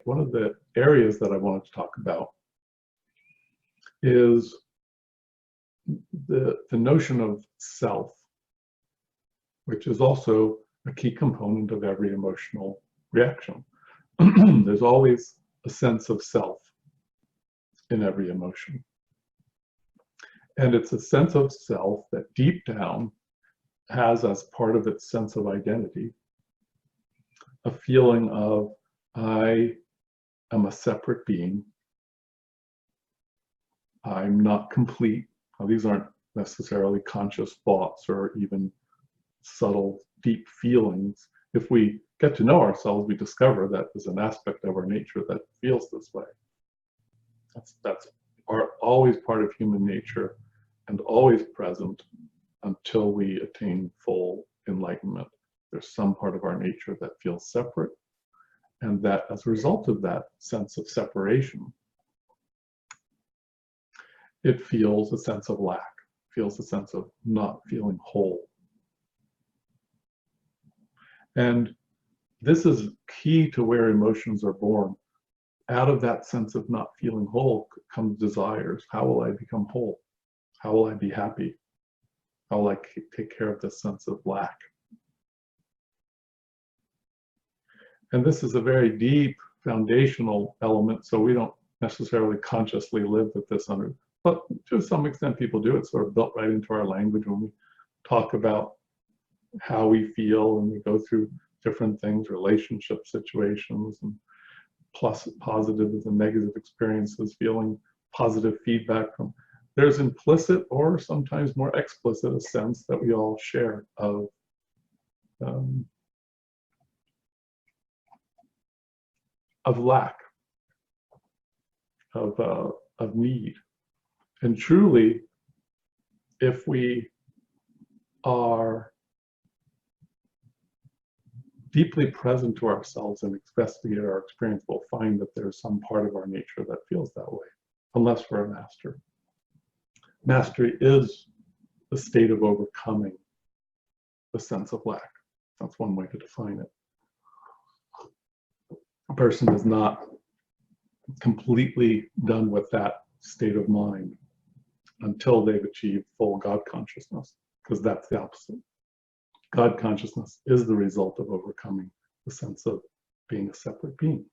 one of the areas that I wanted to talk about is the notion of self, which is also a key component of every emotional reaction. There's always a sense of self in every emotion. And it's a sense of self that deep down has as part of its sense of identity a feeling of, I am a separate being. I'm not complete. Now, these aren't necessarily conscious thoughts or even subtle, deep feelings. If we get to know ourselves, we discover that there's an aspect of our nature that feels this way. That's always part of human nature and always present until we attain full enlightenment. There's some part of our nature that feels separate, and that as a result of that sense of separation, it feels a sense of lack, feels a sense of not feeling whole. And this is key to where emotions are born. Out of that sense of not feeling whole comes desires. How will I become whole? How will I be happy? How will I take care of this sense of lack? And this is a very deep foundational element, so we don't necessarily consciously live with this under, but to some extent people do. It's sort of built right into our language when we talk about how we feel and we go through different things, relationship situations, and plus positive and negative experiences, feeling positive feedback from. There's implicit or sometimes more explicit a sense that we all share of lack, of need. And truly, if we are deeply present to ourselves and investigate our experience, we'll find that there's some part of our nature that feels that way, unless we're a master. Mastery is the state of overcoming the sense of lack. That's one way to define it. A person is not completely done with that state of mind until they've achieved full God consciousness, because that's the opposite. God consciousness is the result of overcoming the sense of being a separate being.